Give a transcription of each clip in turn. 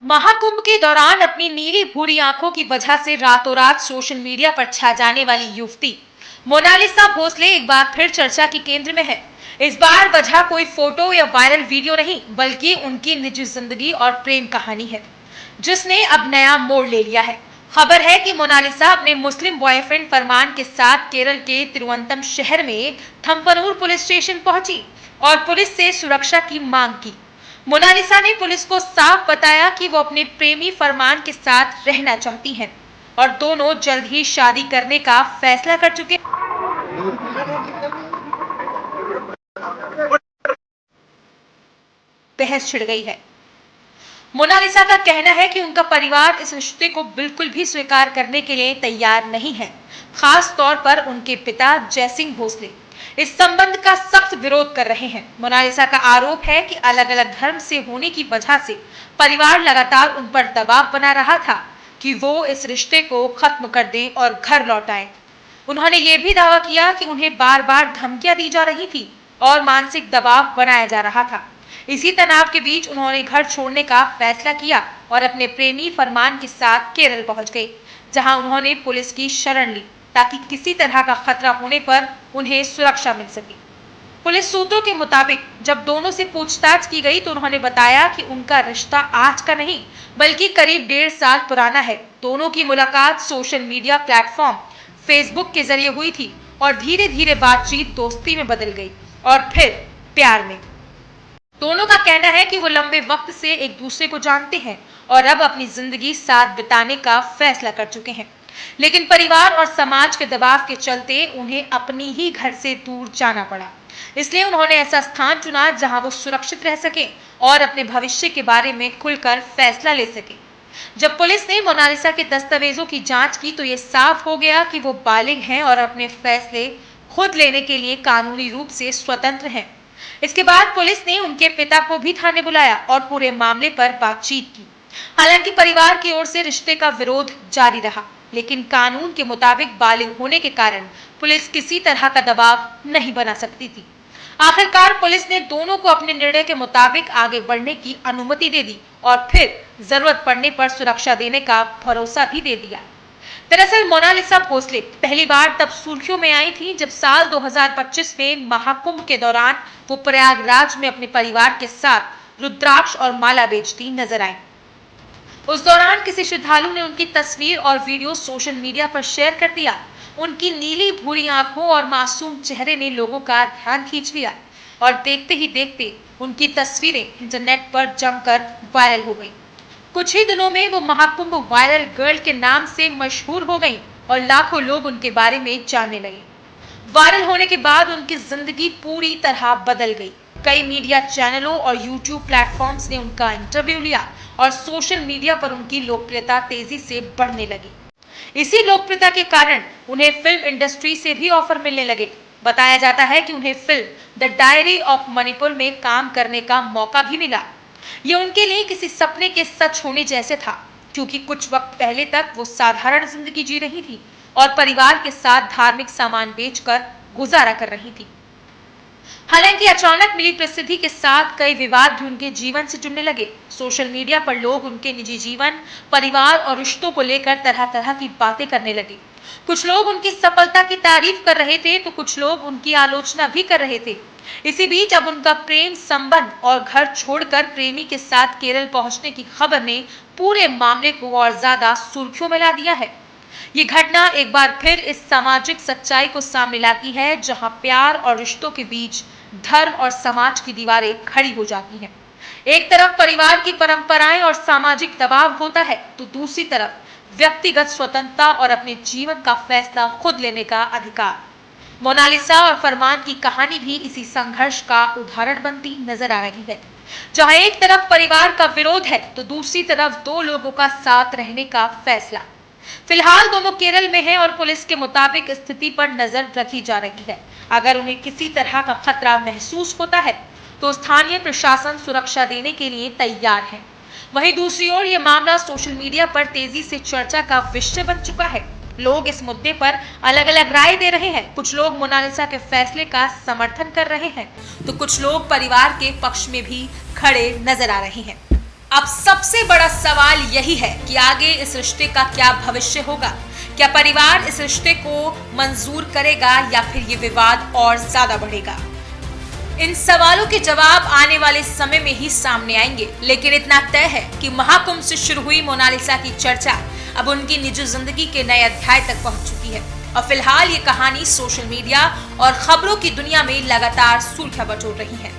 महाकुंभ के दौरान अपनी नीली भूरी आंखों की वजह से रातों रात सोशल मीडिया पर छा जाने वाली युवती मोनालिसा भोसले एक बार फिर चर्चा के केंद्र में है। इस बार वजह कोई फोटो या वायरल वीडियो नहीं, बल्कि उनकी निजी जिंदगी और प्रेम कहानी है, जिसने अब नया मोड़ ले लिया है। खबर है कि मोनालिसा अपने मुस्लिम बॉयफ्रेंड फरमान के साथ केरल के तिरुवनंतम शहर में थम्पनूर पुलिस स्टेशन पहुंची और पुलिस से सुरक्षा की मांग की। मोनालिसा ने पुलिस को साफ बताया कि वो अपने प्रेमी फरमान के साथ रहना चाहती हैं और दोनों जल्द ही शादी करने का फैसला कर चुके हैं। बहस छिड़ गई है। मोनालिसा का कहना है कि उनका परिवार इस रिश्ते को बिल्कुल भी स्वीकार करने के लिए तैयार नहीं है। खास तौर पर उनके पिता जयसिंह भोसले इस संबंध का सख्त विरोध कर रहे हैं। मोनालिसा का आरोप है कि अलग अलग धर्म से होने की वजह से परिवार लगातार उन पर दबाव बना रहा था कि वो इस रिश्ते को खत्म कर दें और घर लौट आए। उन्होंने ये भी दावा किया कि उन्हें बार बार धमकियां दी जा रही थी और मानसिक दबाव बनाया जा रहा था। इसी तनाव के बीच उन्होंने घर छोड़ने का फैसला किया और अपने प्रेमी फरमान के साथ केरल पहुंच गए, जहां उन्होंने पुलिस की शरण ली ताकि किसी तरह का खतरा होने पर उन्हें सुरक्षा मिल सके। पुलिस सूत्रों के मुताबिक जब दोनों से पूछताछ की गई तो उन्होंने बताया कि उनका रिश्ता आज का नहीं, बल्कि करीब 1.5 साल पुराना है। दोनों की मुलाकात सोशल मीडिया प्लेटफॉर्म फेसबुक के जरिए हुई थी और धीरे धीरे बातचीत दोस्ती में बदल गई और फिर प्यार में। दोनों का कहना है कि वो लंबे वक्त से एक दूसरे को जानते हैं और अब अपनी जिंदगी साथ बिताने का फैसला कर चुके हैं। लेकिन परिवार और समाज के दबाव के चलते उन्हें अपनी ही घर से दूर जाना पड़ा। इसलिए उन्होंने ऐसा स्थान चुना जहां वो सुरक्षित रह सके और अपने भविष्य के बारे में खुलकर फैसला ले सके। जब पुलिस ने मोनालिसा के दस्तावेजों की जांच की तो ये साफ हो गया कि वो बालिग हैं और अपने फैसले खुद लेने के लिए कानूनी रूप से स्वतंत्र हैं। इसके बाद पुलिस ने उनके पिता को भी थाने बुलाया और पूरे मामले पर बातचीत की। हालांकि परिवार की ओर से रिश्ते का विरोध जारी रहा, लेकिन कानून के मुताबिक बालिग होने के कारण पुलिस किसी तरह का दबाव नहीं बना सकती थी। आखिरकार पुलिस ने दोनों को अपने निर्णय के मुताबिक आगे बढ़ने की अनुमति दे दी और फिर जरूरत पड़ने पर सुरक्षा देने का भरोसा भी दे दिया। दरअसल मोनालिसा भोसले पहली बार तब सुर्खियों में आई थी जब साल 2025 में महाकुंभ के दौरान वो प्रयागराज में अपने परिवार के साथ रुद्राक्ष और माला बेचती नजर आई। उस दौरान किसी श्रद्धालु ने उनकी तस्वीर और वीडियो सोशल मीडिया पर शेयर कर दिया। उनकी नीली भूरी आंखों और मासूम चेहरे ने लोगों का ध्यान खींच लिया और देखते ही देखते उनकी तस्वीरें इंटरनेट पर जमकर वायरल हो गई। कुछ ही दिनों में वो महाकुंभ वायरल गर्ल के नाम से मशहूर हो गई और लाखों लोग उनके बारे में जानने लगे। वायरल होने के बाद उनकी जिंदगी पूरी तरह बदल गई। कई मीडिया चैनलों और यूट्यूब प्लेटफॉर्म्स ने उनका इंटरव्यू लिया और सोशल मीडिया पर उनकी लोकप्रियता तेजी से बढ़ने लगी। इसी लोकप्रियता के कारण उन्हें फिल्म इंडस्ट्री से भी ऑफर मिलने लगे। बताया जाता है कि उन्हें film the diary of Manipur में काम करने का मौका भी मिला। ये उनके लिए किसी सपने के सच होने जैसे था, क्योंकि कुछ वक्त पहले तक वो साधारण जिंदगी जी रही थी और परिवार के साथ धार्मिक सामान बेचकर गुजारा कर रही थी। हालांकि अचानक मिली प्रसिद्धि के साथ कई विवाद भी उनके जीवन से जुड़ने लगे। सोशल मीडिया पर लोग उनके निजी जीवन, परिवार और रिश्तों को लेकर तरह तरह की बातें करने लगे। कुछ लोग उनकी सफलता की तारीफ कर रहे थे तो कुछ लोग उनकी आलोचना भी कर रहे थे। इसी बीच अब उनका प्रेम संबंध और घर छोड़कर प्रेमी के साथ केरल पहुंचने की खबर ने पूरे मामले को और ज्यादा सुर्खियों में ला दिया है। ये घटना एक बार फिर इस सामाजिक सच्चाई को सामने लाती है जहां प्यार और रिश्तों के बीच धर्म और समाज की दीवारें खड़ी हो जाती हैं। एक तरफ परिवार की परंपराएं और सामाजिक दबाव होता है तो दूसरी तरफ व्यक्तिगत स्वतंत्रता और अपने जीवन का फैसला खुद लेने का अधिकार। मोनालिसा और फरमान की कहानी भी इसी संघर्ष का उदाहरण बनती नजर आ रही है, जहां एक तरफ परिवार का विरोध है तो दूसरी तरफ दो लोगों का साथ रहने का फैसला। फिलहाल दोनों केरल में हैं और पुलिस के मुताबिक स्थिति पर नजर रखी जा रही है। अगर उन्हें किसी तरह का खतरा महसूस होता है तो स्थानीय प्रशासन सुरक्षा देने के लिए तैयार है। वहीं दूसरी ओर यह मामला सोशल मीडिया पर तेजी से चर्चा का विषय बन चुका है। लोग इस मुद्दे पर अलग अलग राय दे रहे हैं। कुछ लोग मोनालिसा के फैसले का समर्थन कर रहे हैं तो कुछ लोग परिवार के पक्ष में भी खड़े नजर आ रहे हैं। अब सबसे बड़ा सवाल यही है कि आगे इस रिश्ते का क्या भविष्य होगा। क्या परिवार इस रिश्ते को मंजूर करेगा या फिर ये विवाद और ज्यादा बढ़ेगा? इन सवालों के जवाब आने वाले समय में ही सामने आएंगे, लेकिन इतना तय है कि महाकुंभ से शुरू हुई मोनालिसा की चर्चा अब उनकी निजी जिंदगी के नए अध्याय तक पहुंच चुकी है और फिलहाल ये कहानी सोशल मीडिया और खबरों की दुनिया में लगातार सुर्खियां बटोर रही है।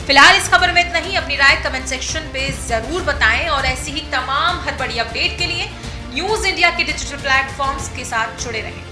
फिलहाल इस खबर में इतना ही। अपनी राय कमेंट सेक्शन पे जरूर बताएं और ऐसी ही तमाम हर बड़ी अपडेट के लिए न्यूज इंडिया के डिजिटल प्लेटफॉर्म्स के साथ जुड़े रहें।